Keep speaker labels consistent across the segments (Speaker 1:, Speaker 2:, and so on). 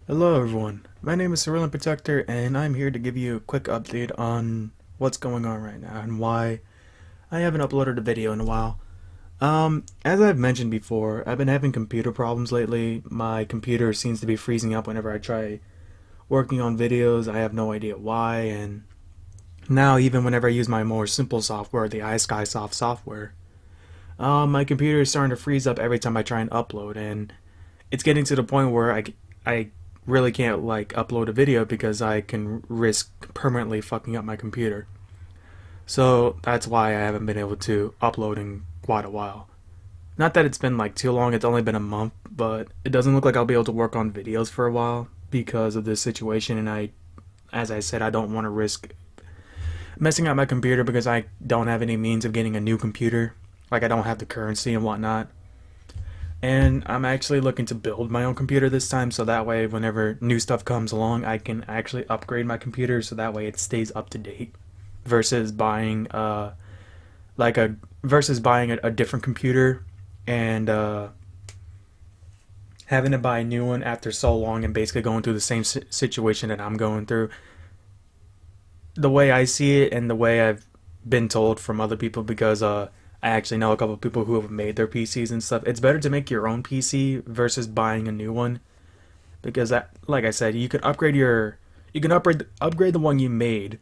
Speaker 1: Hello everyone, my name is Cerulean Protector and I'm here to give you a quick update on what's going on right now and why I haven't uploaded a video in a while. As I've mentioned before, I've been having computer problems lately. My computer seems to be freezing up whenever I try working on videos. I have no idea why, and now even whenever I use my more simple software, the iSkySoft software, my computer is starting to freeze up every time I try and upload, and it's getting to the point where I really can't like upload a video because I can risk permanently fucking up my computer. So that's why I haven't been able to upload in quite a while. Not that it's been like too long, it's only been a month, but it doesn't look like I'll be able to work on videos for a while because of this situation, and as I said, I don't want to risk messing up my computer because I don't have any means of getting a new computer. Like I don't have the currency and whatnot. And I'm actually looking to build my own computer this time, so that way whenever new stuff comes along I can actually upgrade my computer so that way it stays up to date versus buying like a a different computer and having to buy a new one after so long and basically going through the same situation that I'm going through. The way I see it and the way I've been told from other people, because I actually know a couple of people who have made their PCs and stuff. It's better to make your own PC versus buying a new one, because like I said, you can upgrade the one you made,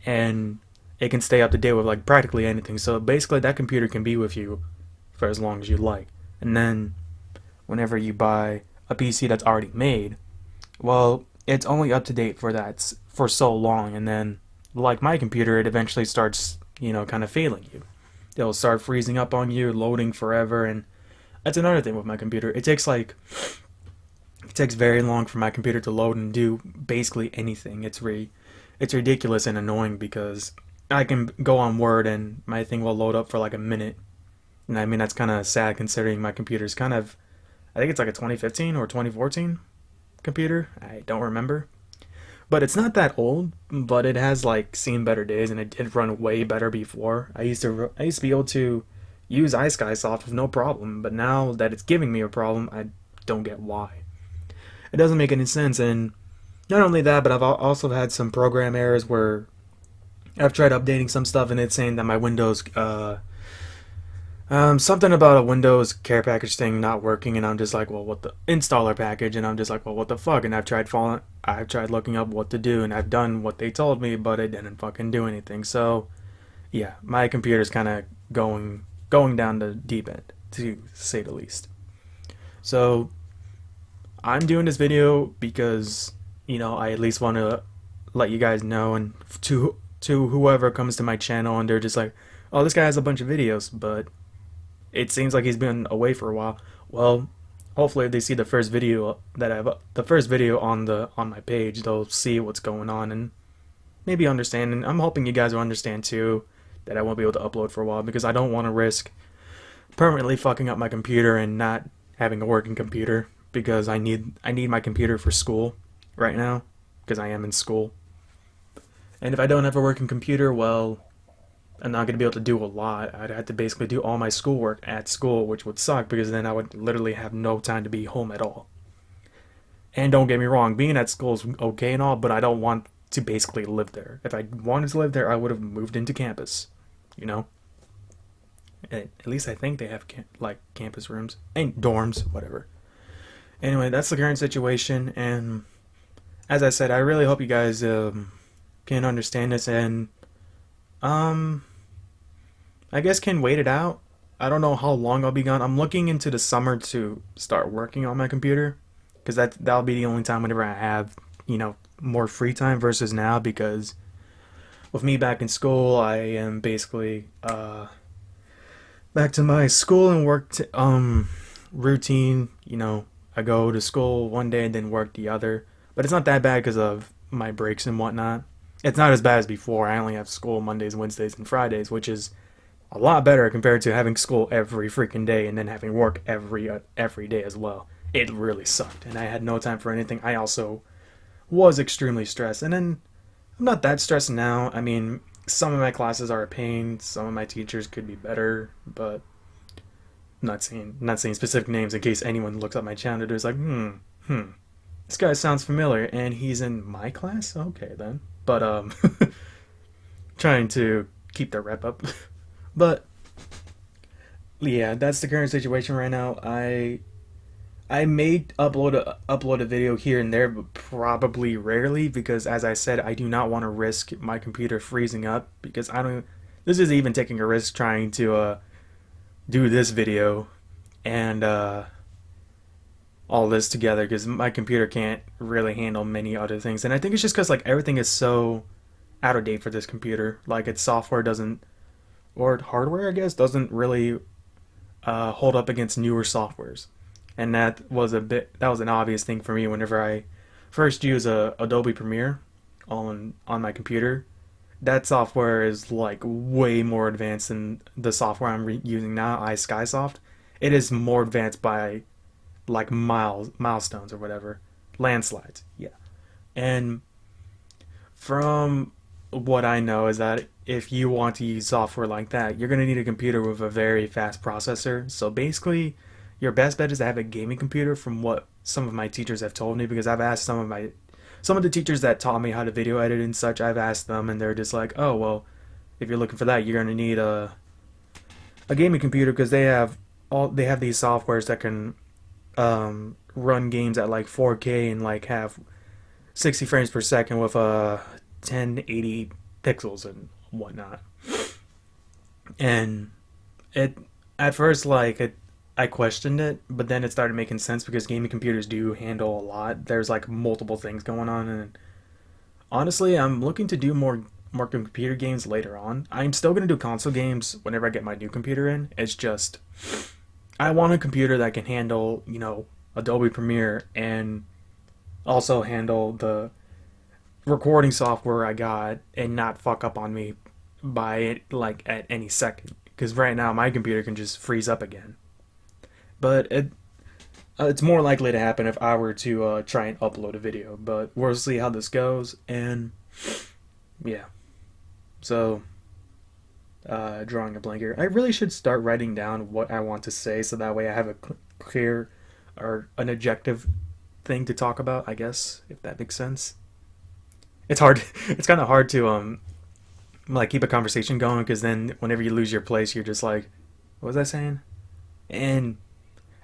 Speaker 1: and it can stay up to date with like practically anything. So basically, that computer can be with you for as long as you like. And then whenever you buy a PC that's already made, well, it's only up to date for that for so long, and then like my computer, it eventually starts, kind of failing you. It'll start freezing up on you, loading forever, and that's another thing with my computer. It takes very long for my computer to load and do basically anything. It's ridiculous and annoying because I can go on Word and my thing will load up for like a minute. And I mean that's kind of sad considering my computer's kind of, I think it's like a 2015 or 2014 computer. I don't remember. But it's not that old, but it has like seen better days, and it did run way better before. I used to be able to use iSkySoft with no problem, but now that it's giving me a problem, I don't get why. It doesn't make any sense, and not only that, but I've also had some program errors where I've tried updating some stuff and it's saying that my Windows something about a Windows care package thing not working, and I'm just like, well, what the installer package, and I'm just like, well, what the fuck, and I've tried looking up what to do, and I've done what they told me, but it didn't fucking do anything. So yeah, my computer's kind of going down the deep end, to say the least. So I'm doing this video because I at least want to let you guys know, and to whoever comes to my channel and they're just like, oh, this guy has a bunch of videos, but it seems like he's been away for a while. Well, hopefully if they see the first video on my page, they'll see what's going on and maybe understand. And I'm hoping you guys will understand too that I won't be able to upload for a while because I don't want to risk permanently fucking up my computer and not having a working computer, because I need my computer for school right now because I am in school. And if I don't have a working computer, well, I'm not going to be able to do a lot. I'd have to basically do all my schoolwork at school, which would suck because then I would literally have no time to be home at all. And don't get me wrong, being at school is okay and all, but I don't want to basically live there. If I wanted to live there, I would have moved into campus, you know? At least I think they have like campus rooms and dorms, whatever. Anyway, that's the current situation, and as I said, I really hope you guys can understand this and um I guess can wait it out. I don't know how long I'll be gone. I'm looking into the summer to start working on my computer because that'll be the only time whenever I have, more free time versus now, because with me back in school, I am basically back to my school and work routine. I go to school one day and then work the other. But it's not that bad because of my breaks and whatnot. It's not as bad as before. I only have school Mondays, Wednesdays, and Fridays, which is a lot better compared to having school every freaking day and then having work every day as well. It really sucked, and I had no time for anything. I also was extremely stressed, and then I'm not that stressed now. I mean, some of my classes are a pain. Some of my teachers could be better, but I'm not saying specific names in case anyone looks up my channel. There's like, hmm. this guy sounds familiar, and he's in my class. Okay, then. But trying to keep the rep up. But yeah, that's the current situation right now. I may upload a video here and there, but probably rarely because, as I said, I do not want to risk my computer freezing up because I don't. This is even taking a risk trying to do this video and all this together because my computer can't really handle many other things, and I think it's just because like everything is so out of date for this computer. Like its software doesn't, or hardware I guess, doesn't really hold up against newer softwares, and that was an obvious thing for me whenever I first use Adobe Premiere on my computer. That software is like way more advanced than the software I'm using now, iSkysoft. It is more advanced by like milestones or whatever, landslides. Yeah, and from what I know is that if you want to use software like that, you're going to need a computer with a very fast processor. So basically, your best bet is to have a gaming computer from what some of my teachers have told me because I've asked some of the teachers that taught me how to video edit and such, I've asked them and they're just like, "Oh, well, if you're looking for that, you're going to need a gaming computer because they have these softwares that can run games at like 4K and like have 60 frames per second with 1080 pixels and whatnot." And it at first I questioned it, but then it started making sense because gaming computers do handle a lot. There's like multiple things going on, and honestly, I'm looking to do more computer games later on. I'm still gonna do console games whenever I get my new computer in. It's just I want a computer that can handle Adobe Premiere and also handle the recording software I got and not fuck up on me by it like at any second. Because right now my computer can just freeze up again. But it's more likely to happen if I were to try and upload a video. But we'll see how this goes. And yeah, so drawing a blank here. I really should start writing down what I want to say so that way I have a clear or an objective thing to talk about. I guess if that makes sense. It's hard. It's kind of hard to like keep a conversation going because then whenever you lose your place, you're just like, what was I saying? And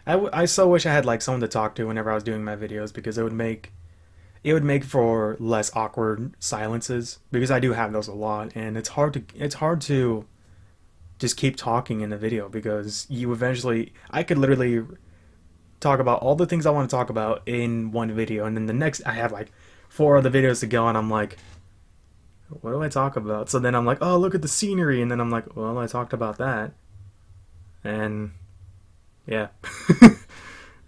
Speaker 1: I so wish I had like someone to talk to whenever I was doing my videos because it would make for less awkward silences because I do have those a lot and it's hard to just keep talking in the video because you eventually I could literally talk about all the things I want to talk about in one video and then the next I have like four other videos to go and I'm like, what do I talk about? So then I'm like, oh, look at the scenery, and then I'm like, well, I talked about that, and yeah,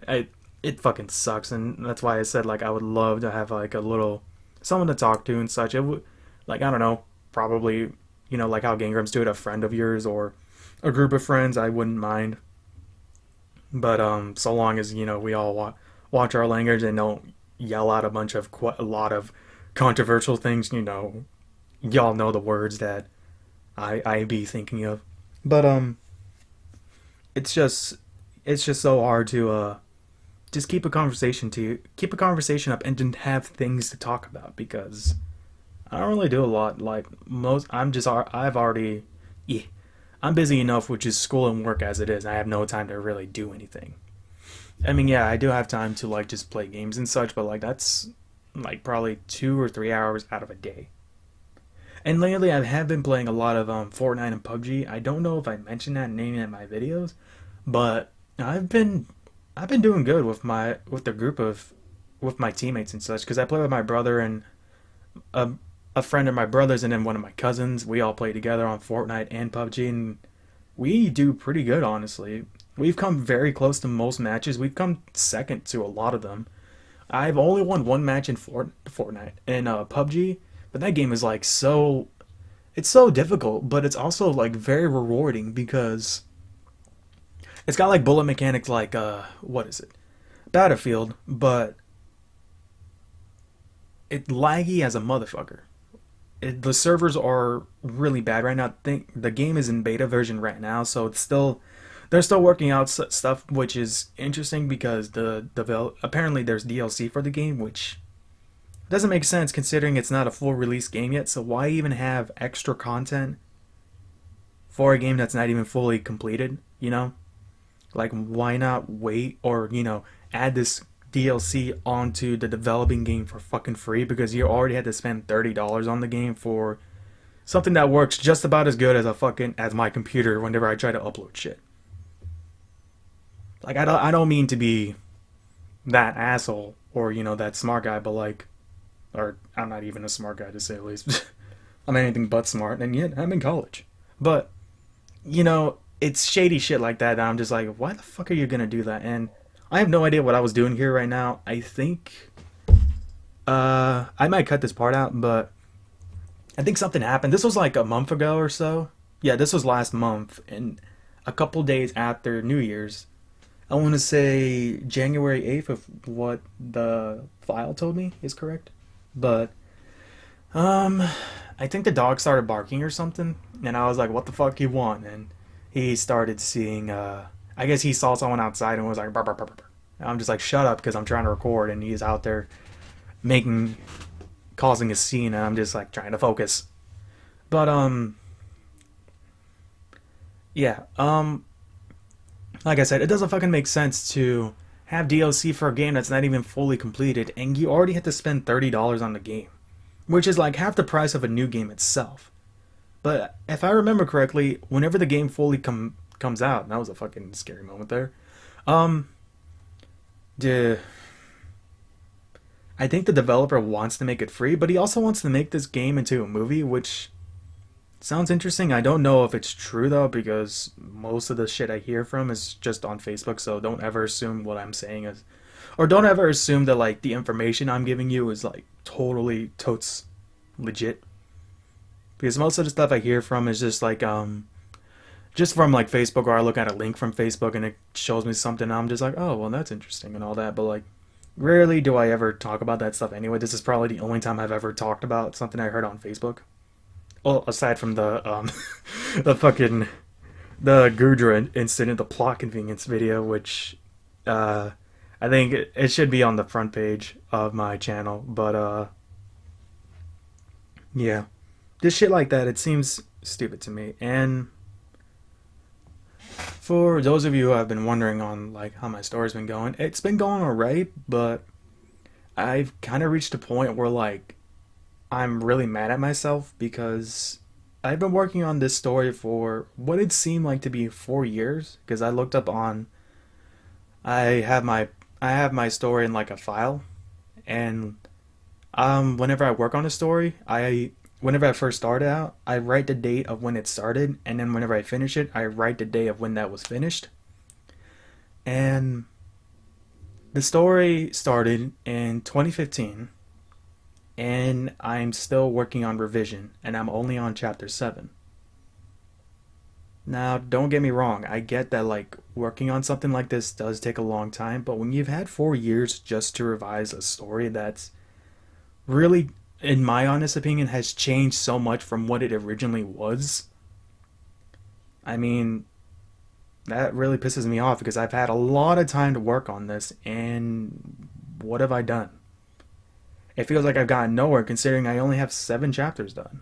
Speaker 1: I it fucking sucks, and that's why I said like I would love to have like a little someone to talk to and such. It would like I don't know, probably like how Gangrams do it, a friend of yours or a group of friends. I wouldn't mind, but so long as we all watch our language and don't yell out a bunch of a lot of controversial things. Y'all know the words that I be thinking of, but it's just so hard to just keep a conversation up and to have things to talk about because I don't really do a lot. Like most, I've already, yeah, I'm busy enough, which is school and work as it is. I have no time to really do anything. I mean, yeah, I do have time to like just play games and such, but like that's like probably 2 or 3 hours out of a day. And lately, I have been playing a lot of Fortnite and PubG. I don't know if I mentioned that name in my videos, but I've been doing good with the group of with my teammates and such because I play with my brother and a, a friend of my brother's and then one of my cousins. We all play together on Fortnite and PubG, and we do pretty good, honestly. We've come very close to most matches. We've come second to a lot of them. I've only won one match in Fortnite and PubG, but that game is like it's so difficult, but it's also like very rewarding because it's got like bullet mechanics like what is it? Battlefield, but it laggy as a motherfucker. The servers are really bad right now. I think the game is in beta version right now, so it's still they're still working out stuff, which is interesting because the develop apparently there's DLC for the game, which doesn't make sense considering it's not a full release game yet. So why even have extra content for a game that's not even fully completed? You know, like why not wait or add this DLC onto the developing game for fucking free because you already had to spend $30 on the game for something that works just about as good as my computer whenever I try to upload shit. Like I don't mean to be that asshole or that smart guy, but like, or I'm not even a smart guy to say the least. I'm anything but smart, and yet I'm in college. But it's shady shit like that. I'm just like, why the fuck are you gonna do that? And I have no idea what I was doing here right now. I think I might cut this part out, but I think something happened. This was like a month ago or so. Yeah, this was last month, and a couple days after New Year's. I want to say January 8th, if what the file told me is correct. But um, I think the dog started barking or something, and I was like, "What the fuck you want?" And he started seeing. I guess he saw someone outside and was like, "Burr, burr, burr, burr." And I'm just like, "Shut up," because I'm trying to record, and he's out there making, causing a scene, and I'm just like trying to focus. But yeah. Like I said, it doesn't fucking make sense to have DLC for a game that's not even fully completed, and you already had to spend $30 on the game, which is like half the price of a new game itself. But if I remember correctly, whenever the game fully comes out, and that was a fucking scary moment there. Um, the I think the developer wants to make it free, but he also wants to make this game into a movie, which sounds interesting. I don't know if it's true though, because most of the shit I hear from is just on Facebook. So don't ever assume what I'm saying is, or don't ever assume that like the information I'm giving you is like totally totes legit. Because most of the stuff I hear from is just from like Facebook, or I look at a link from Facebook and it shows me something. And I'm just like, oh well, that's interesting and all that. But like, rarely do I ever talk about that stuff anyway. This is probably the only time I've ever talked about something I heard on Facebook. Well, aside from the the fucking the Gudra incident, the plot convenience video, which uh, I think it should be on the front page of my channel. But yeah, just shit like that. It seems stupid to me. And for those of you who have been wondering on like how my story's been going, it's been going alright. But I've kind of reached a point where like I'm really mad at myself because I've been working on this story for what it seemed like to be 4 years. Because I looked up on, I have my I have my story in like a file, and whenever I work on a story, whenever I first started out, I write the date of when it started, and then whenever I finish it, I write the day of when that was finished. And the story started in 2015 and I'm still working on revision, and I'm only on chapter 7. Now, don't get me wrong, I get that like working on something like this does take a long time, but when you've had 4 years just to revise a story that's really, in my honest opinion, has changed so much from what it originally was, I mean, that really pisses me off because I've had a lot of time to work on this, and what have I done? It feels like I've gotten nowhere considering I only have 7 chapters done.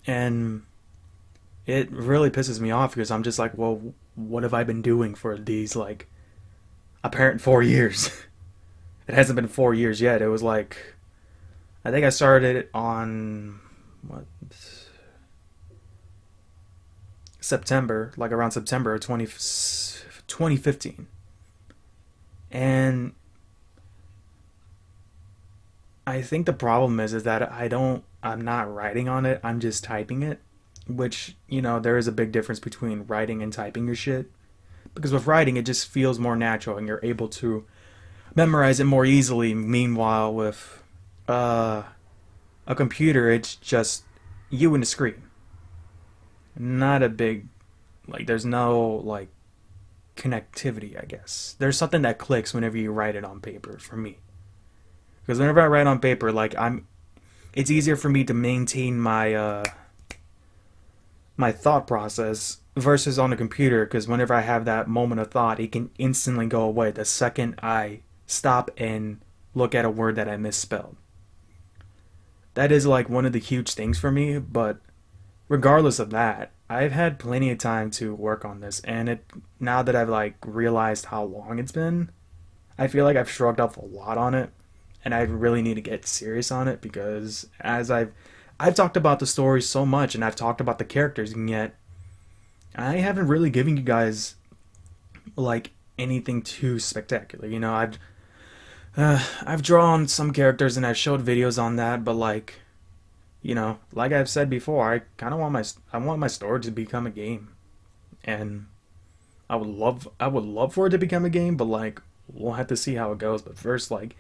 Speaker 1: And it really pisses me off because I'm just like, well, what have I been doing for these, like, apparent 4 years? It hasn't been 4 years yet. It was like, I think I started it on, what, September, like around September of 2015. And I think the problem is that I'm not writing on it, I'm just typing it, which, there is a big difference between writing and typing your shit. Because with writing, it just feels more natural and you're able to memorize it more easily. Meanwhile, with uh, a computer, it's just you and the screen. Not a big, like, there's no, like, connectivity, I guess. There's something that clicks whenever you write it on paper for me. Because whenever I write on paper, like, it's easier for me to maintain my thought process versus on a computer, because whenever I have that moment of thought, it can instantly go away the second I stop and look at a word that I misspelled. That is like one of the huge things for me, but regardless of that, I've had plenty of time to work on this, and it now that I've like realized how long it's been, I feel like I've shrugged off a lot on it, and I really need to get serious on it because as I've talked about the story so much and I've talked about the characters, and yet I haven't really given you guys like anything too spectacular. You know, I've drawn some characters and I've showed videos on that, but like, you know, like I've said before, I want my story to become a game, and I would love for it to become a game, but like we'll have to see how it goes. But first, like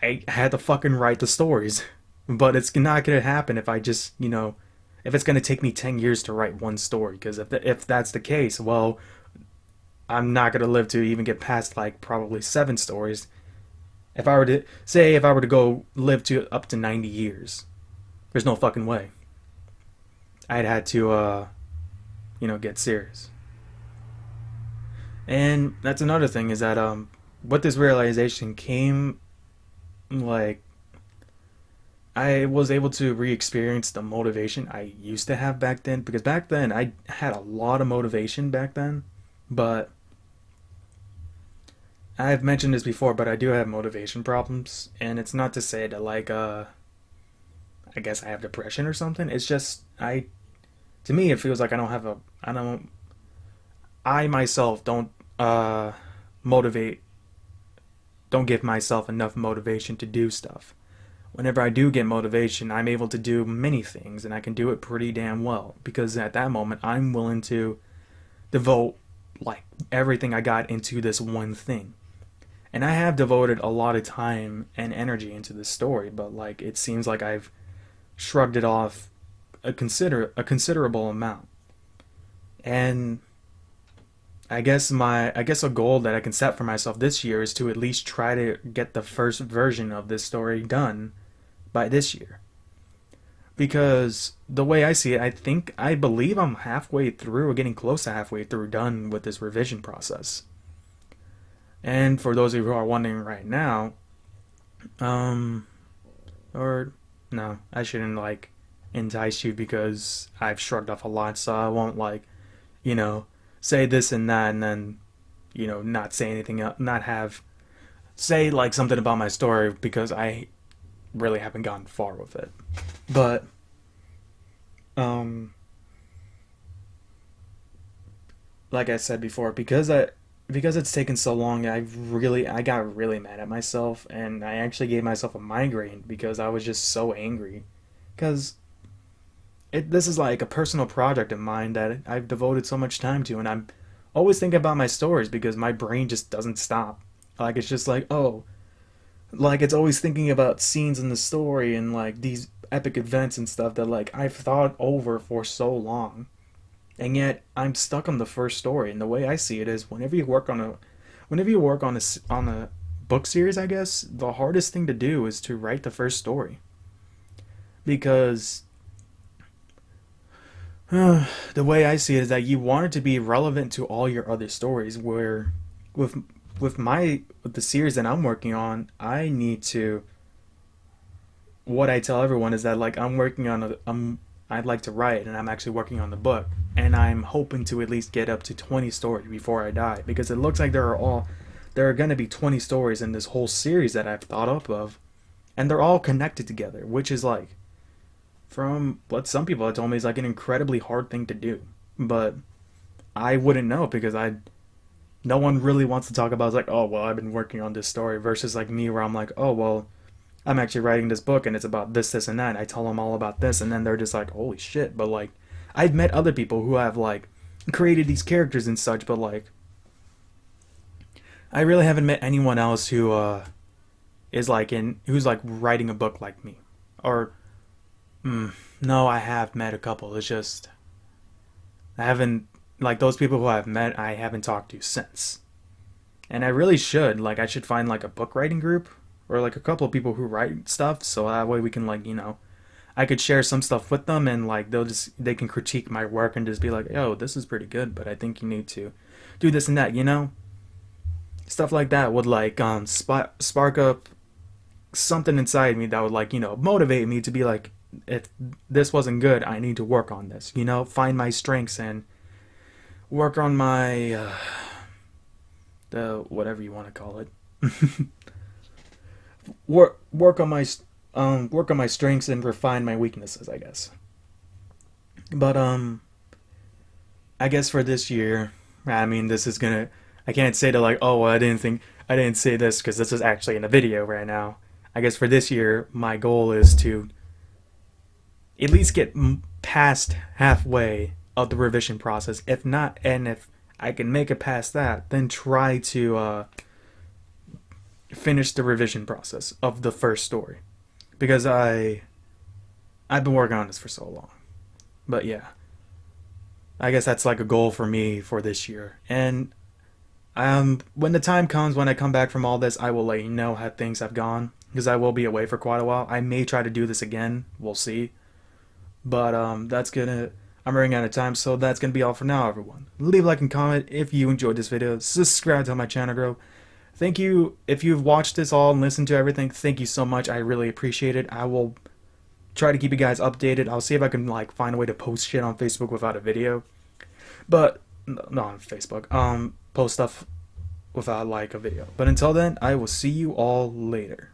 Speaker 1: I had to fucking write the stories, but it's not gonna happen if I just if it's gonna take me 10 years to write one story. Because if that's the case, well, I'm not gonna live to even get past like probably 7 stories. If I were to go live to up to 90 years, there's no fucking way. I'd had to get serious. And that's another thing is that what this realization came like I was able to re-experience the motivation I used to have back then, because back then I had a lot of motivation back then, but I've mentioned this before, but I do have motivation problems, and it's not to say that like I guess I have depression or something. It's just I to me it feels like I don't I myself don't motivate don't give myself enough motivation to do stuff. Whenever I do get motivation, I'm able to do many things, and I can do it pretty damn well because at that moment I'm willing to devote like everything I got into this one thing. And I have devoted a lot of time and energy into this story, but like it seems like I've shrugged it off a considerable amount. And I guess a goal that I can set for myself this year is to at least try to get the first version of this story done by this year. Because the way I see it, I believe I'm halfway through or getting close to halfway through done with this revision process. And for those of you who are wondering right now, um or no, I shouldn't like entice you because I've shrugged off a lot, so I won't like, you know, say this and that and then, not say anything else, not have say like something about my story because I really haven't gotten far with it. But um like I said before, because it's taken so long, I got really mad at myself, and I actually gave myself a migraine because I was just so angry. Because this is like a personal project of mine that I've devoted so much time to, and I'm always thinking about my stories because my brain just doesn't stop. Like it's just like, oh, like it's always thinking about scenes in the story and like these epic events and stuff that like I've thought over for so long. And yet I'm stuck on the first story. And the way I see it is whenever you work on on a book series, I guess the hardest thing to do is to write the first story because the way I see it is that you want it to be relevant to all your other stories. Where with with the series that I'm working on, I need to. What I tell everyone is that like I'd like to write, and I'm actually working on the book, and I'm hoping to at least get up to 20 stories before I die, because it looks like there are going to be 20 stories in this whole series that I've thought up of, and they're all connected together, which is like from what some people have told me is like an incredibly hard thing to do. But I wouldn't know because I no one really wants to talk about it's like, oh well, I've been working on this story versus like me where I'm like, oh well, I'm actually writing this book and it's about this and that. And I tell them all about this, and then they're just like, holy shit. But like I've met other people who have like created these characters and such, but like I really haven't met anyone else who is like in who's like writing a book like me. Or no, I have met a couple. It's just I haven't like those people who I've met. I haven't talked to since, and I really should. Like, I should find like a book writing group or like a couple of people who write stuff, so that way we can like I could share some stuff with them, and like they can critique my work and just be like, "Yo, this is pretty good, but I think you need to do this and that," you know? Stuff like that would like spark up something inside me that would like, motivate me to be like, if this wasn't good, I need to work on this, find my strengths and work on my the whatever you want to call it. Work on my work on my strengths and refine my weaknesses, I guess. But I guess for this year, I mean, this is gonna. I can't say to like, oh, well, I didn't say this because this is actually in a video right now. I guess for this year, my goal is to at least get past halfway of the revision process. If not, and if I can make it past that, then try to finish the revision process of the first story, because I've been working on this for so long. But yeah, I guess that's like a goal for me for this year. And when the time comes, when I come back from all this, I will let you know how things have gone, because I will be away for quite a while. I may try to do this again. We'll see. But that's gonna. I'm running out of time, so that's gonna be all for now, everyone. Leave a like and comment if you enjoyed this video. Subscribe to my channel grow. Thank you if you've watched this all and listened to everything. Thank you so much. I really appreciate it. I will try to keep you guys updated. I'll see if I can like find a way to post shit on Facebook without a video. But no, on Facebook. Post stuff without like a video. But until then, I will see you all later.